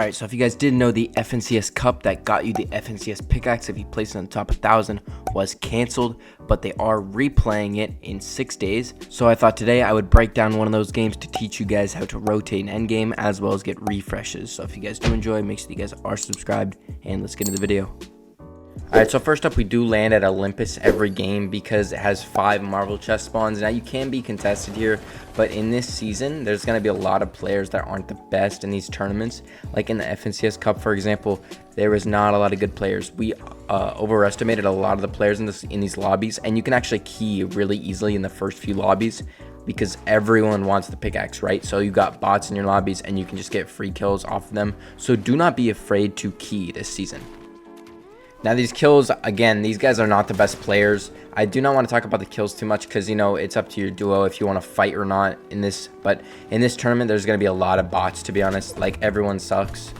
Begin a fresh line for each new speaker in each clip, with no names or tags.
Alright, so if you guys didn't know, the FNCS Cup that got you the FNCS pickaxe if you placed it on the top 1,000 was canceled, but they are replaying it in 6 days. So I thought today I would break down one of those games to teach you guys how to rotate an endgame as well as get refreshes. So if you guys do enjoy, make sure you guys are subscribed, and let's get into the video. Alright, so first up, we do land at Olympus every game because it has 5 Marvel chest spawns. Now, you can be contested here, but in this season, there's going to be a lot of players that aren't the best in these tournaments. Like in the FNCS Cup, for example, there was not a lot of good players. We overestimated a lot of the players in these lobbies, and you can actually key really easily in the first few lobbies because everyone wants the pickaxe, right? So you got bots in your lobbies, and you can just get free kills off of them. So do not be afraid to key this season. Now, these kills, again, these guys are not the best players. I do not want to talk about the kills too much because, you know, it's up to your duo if you want to fight or not in this. But in this tournament, there's going to be a lot of bots, to be honest. Like, everyone sucks.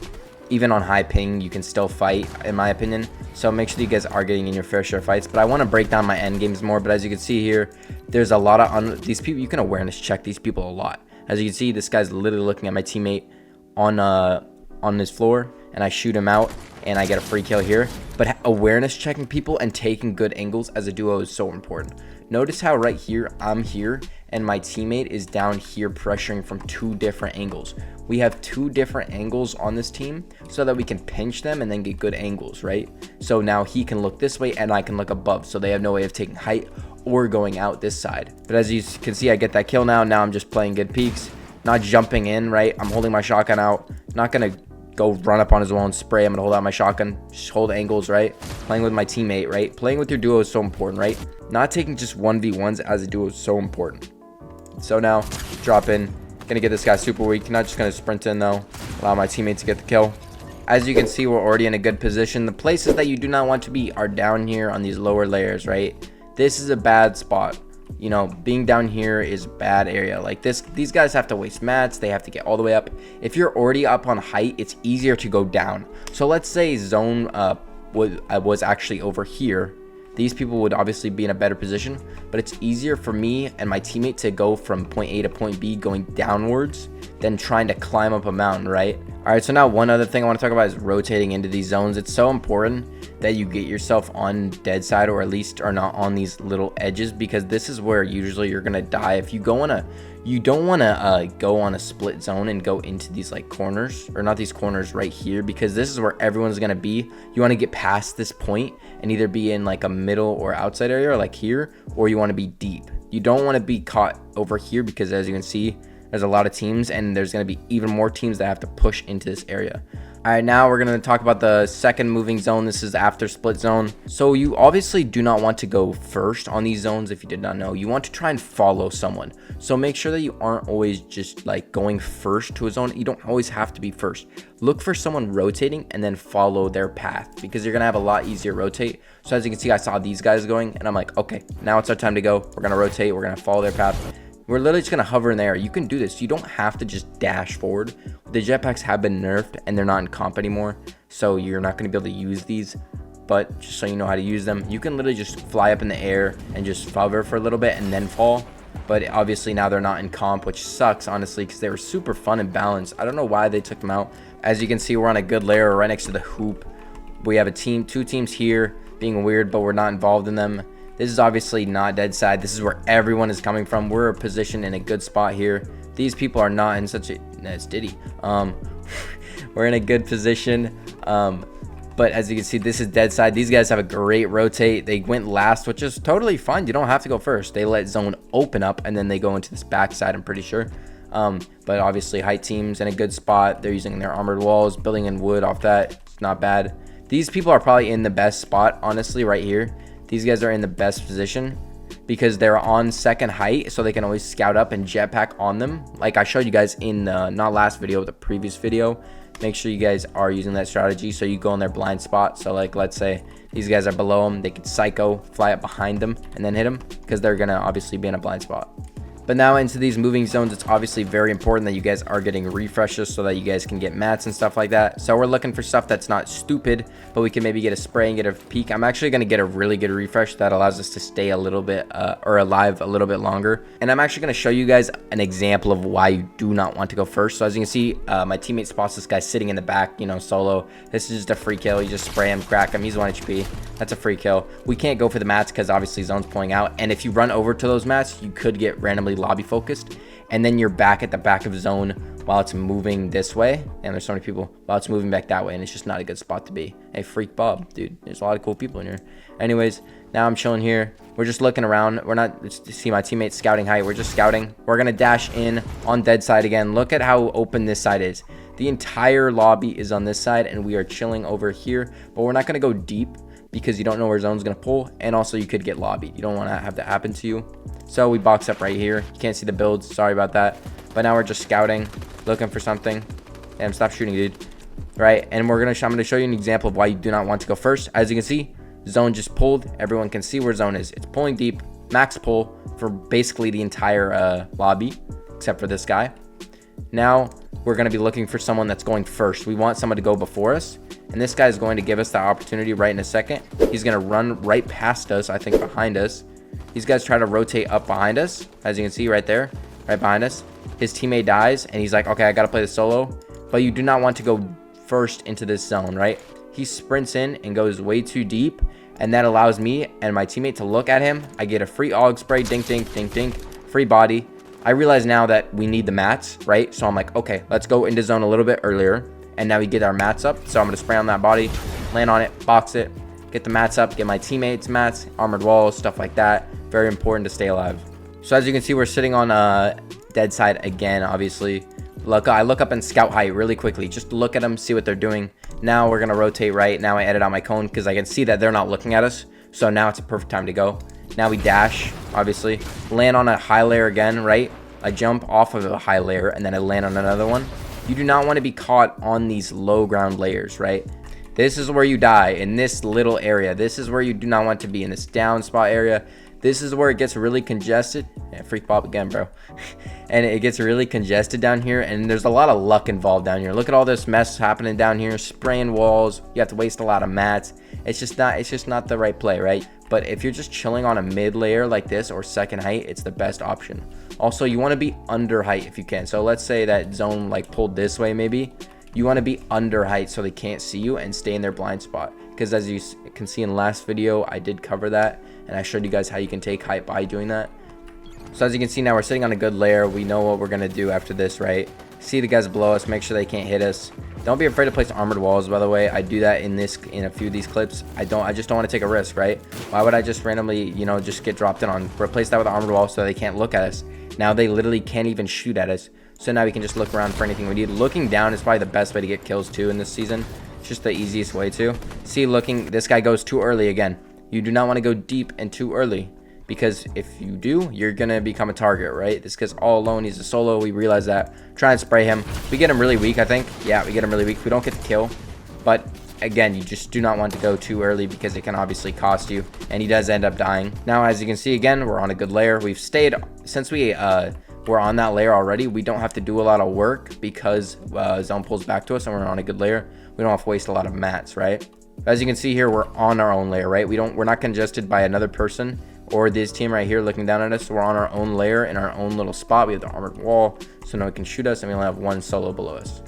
Even on high ping, you can still fight, in my opinion. So make sure you guys are getting in your fair share of fights. But I want to break down my end games more. But as you can see here, there's a lot of these people. You can awareness check these people a lot. As you can see, this guy's literally looking at my teammate on his floor, and I shoot him out, and I get a free kill here. But awareness checking people and taking good angles as a duo is so important. Notice how right here, I'm here, and my teammate is down here pressuring from 2 different angles. We have 2 different angles on this team so that we can pinch them and then get good angles, right? So now he can look this way, and I can look above, so they have no way of taking height or going out this side. But as you can see, I get that kill now. Now I'm just playing good peeks, not jumping in, right? I'm holding my shotgun out, not gonna go run up on his wall and spray. I'm gonna hold out my shotgun, just hold angles, right? Playing with my teammate, right? Playing with your duo is so important, right? Not taking just 1v1s as a duo is so important. So now, drop in, gonna get this guy super weak, not just gonna sprint in though, allow my teammate to get the kill. As you can see, we're already in a good position. The places that you do not want to be are down here on these lower layers, right? This is a bad spot. You know, being down here is a bad area. Like this, these guys have to waste mats. They have to get all the way up. If you're already up on height, it's easier to go down. So let's say zone was actually over here. These people would obviously be in a better position, but it's easier for me and my teammate to go from point A to point B going downwards than trying to climb up a mountain, right? All right, so now one other thing I want to talk about is rotating into these zones. It's so important that you get yourself on dead side, or at least are not on these little edges, because this is where usually you're gonna die. If you go on a, you don't want to go on a split zone and go into these like corners, or not these corners right here, because this is where everyone's gonna be. You want to get past this point and either be in like a middle or outside area, like here, or you want to be deep. You don't want to be caught over here, because as you can see, there's a lot of teams, and there's going to be even more teams that have to push into this area. All right, now we're going to talk about the second moving zone. This is after split zone. So you obviously do not want to go first on these zones. If you did not know, you want to try and follow someone. So make sure that you aren't always just like going first to a zone. You don't always have to be first. Look for someone rotating and then follow their path, because you're going to have a lot easier rotate. So as you can see, I saw these guys going, and I'm like, okay, now it's our time to go. We're going to rotate. We're going to follow their path. We're literally just going to hover in the air. You can do this. You don't have to just dash forward. The jetpacks have been nerfed, and they're not in comp anymore, so you're not going to be able to use these. But just so you know how to use them, you can literally just fly up in the air and just hover for a little bit and then fall. But obviously now they're not in comp, which sucks, honestly, because they were super fun and balanced. I don't know why they took them out. As you can see, we're on a good layer right next to the hoop. We have a team, 2 teams here being weird, but we're not involved in them. This is obviously not dead side. This is where everyone is coming from. We're positioned in a good spot here. These people are not in such a... It's Diddy. We're in a good position. But as you can see, this is dead side. These guys have a great rotate. They went last, which is totally fine. You don't have to go first. They let zone open up, and then they go into this backside, I'm pretty sure. But obviously, height teams in a good spot. They're using their armored walls, building in wood off that. It's not bad. These people are probably in the best spot, honestly, right here. These guys are in the best position because they're on second height, so they can always scout up and jetpack on them. Like I showed you guys in the, not last video, the previous video. Make sure you guys are using that strategy, so you go in their blind spot. So like, let's say these guys are below them, they could psycho, fly up behind them, and then hit them, because they're going to obviously be in a blind spot. But now into these moving zones, it's obviously very important that you guys are getting refreshes so that you guys can get mats and stuff like that. So we're looking for stuff that's not stupid, but we can maybe get a spray and get a peak. I'm actually going to get a really good refresh that allows us to stay a little bit or alive a little bit longer. And I'm actually going to show you guys an example of why you do not want to go first. So as you can see, my teammate spots this guy sitting in the back, you know, solo. This is just a free kill. You just spray him, crack him. He's 1 HP. That's a free kill. We can't go for the mats because obviously zone's pulling out. And if you run over to those mats, you could get randomly lobby focused. And then you're back at the back of zone while it's moving this way. And there's so many people while it's moving back that way. And it's just not a good spot to be. Hey, freak Bob, dude. There's a lot of cool people in here. Anyways, now I'm chilling here. We're just looking around. We're not, see my teammates scouting height. We're just scouting. We're going to dash in on dead side again. Look at how open this side is. The entire lobby is on this side. And we are chilling over here. But we're not going to go deep, because you don't know where zone's going to pull, and also you could get lobbied. You don't want to have that happen to you. So we box up right here. You can't see the builds. Sorry about that. But now we're just scouting, looking for something. Damn, stop shooting, dude. Right, and I'm going to show you an example of why you do not want to go first. As you can see, zone just pulled. Everyone can see where zone is. It's pulling deep, max pull for basically the entire lobby, except for this guy. Now we're going to be looking for someone that's going first. We want someone to go before us. And this guy is going to give us the opportunity right in a second. He's going to run right past us, I think behind us. These guys try to rotate up behind us. As you can see right there, right behind us. His teammate dies, and he's like, okay, I got to play the solo. But you do not want to go first into this zone, right? He sprints in and goes way too deep. And that allows me and my teammate to look at him. I get a free AUG spray, dink, dink, dink, dink, free body. I realize now that we need the mats, right? So I'm like, okay, let's go into zone a little bit earlier. And now we get our mats up. So I'm going to spray on that body, land on it, box it, get the mats up, get my teammates mats, armored walls, stuff like that. Very important to stay alive. So as you can see, we're sitting on dead side again, obviously. I look up and scout height really quickly. Just look at them, see what they're doing. Now we're going to rotate right. Now I edit out my cone because I can see that they're not looking at us. So now it's a perfect time to go. Now we dash, obviously. Land on a high layer again, right? I jump off of a high layer and then I land on another one. You do not want to be caught on these low ground layers, right? This is where you die, in this little area. This is where you do not want to be, in this down spot area. This is where it gets really congested. Yeah, freak pop again, bro. And it gets really congested down here, and there's a lot of luck involved down here. Look at all this mess happening down here, spraying walls. You have to waste a lot of mats. It's just not the right play, right? But if you're just chilling on a mid layer like this or second height, it's the best option. Also, you want to be under height if you can. So let's say that zone like pulled this way maybe. You want to be under height so they can't see you and stay in their blind spot. Because as you can see in the last video, I did cover that. And I showed you guys how you can take height by doing that. So as you can see now, we're sitting on a good layer. We know what we're going to do after this, right? See the guys below us. Make sure they can't hit us. Don't be afraid to place armored walls, by the way. I do that in a few of these clips. I just don't want to take a risk, right? Why would I just randomly, you know, just get dropped in on? Replace that with an armored wall so they can't look at us. Now they literally can't even shoot at us. So now we can just look around for anything we need. Looking down is probably the best way to get kills too in this season. It's just the easiest way to. See, this guy goes too early again. You do not want to go deep and too early. Because if you do, you're going to become a target, right? This guy's all alone. He's a solo. We realize that. Try and spray him. We get him really weak, I think. Yeah, we get him really weak. We don't get the kill. But again, you just do not want to go too early because it can obviously cost you. And he does end up dying. Now, as you can see, again, we're on a good layer. We've stayed, since we're on that layer already, we don't have to do a lot of work because zone pulls back to us and we're on a good layer. We don't have to waste a lot of mats, right? As you can see here, we're on our own layer, right? We're not congested by another person or this team right here looking down at us. So we're on our own layer in our own little spot. We have the armored wall, so no one can shoot us, and we only have one solo below us.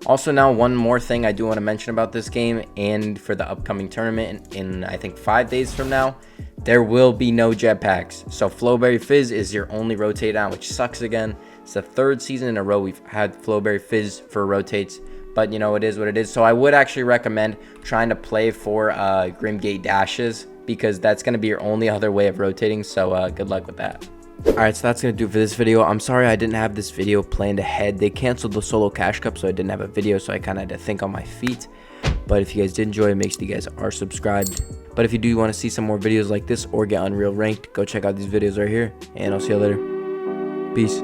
Also, now one more thing I do want to mention about this game and for the upcoming tournament in I think 5 days from now, there will be no jetpacks. So Flowberry Fizz is your only rotate out, which sucks again. It's the 3rd season in a row we've had Flowberry Fizz for rotates, but you know, it is what it is. So I would actually recommend trying to play for Grimgate dashes, because that's going to be your only other way of rotating. So good luck with that. Alright, so that's going to do it for this video. I'm sorry I didn't have this video planned ahead. They canceled the solo cash cup, so I didn't have a video, so I kind of had to think on my feet. But if you guys did enjoy it, make sure you guys are subscribed. But if you do want to see some more videos like this or get Unreal ranked, go check out these videos right here, and I'll see you later. Peace.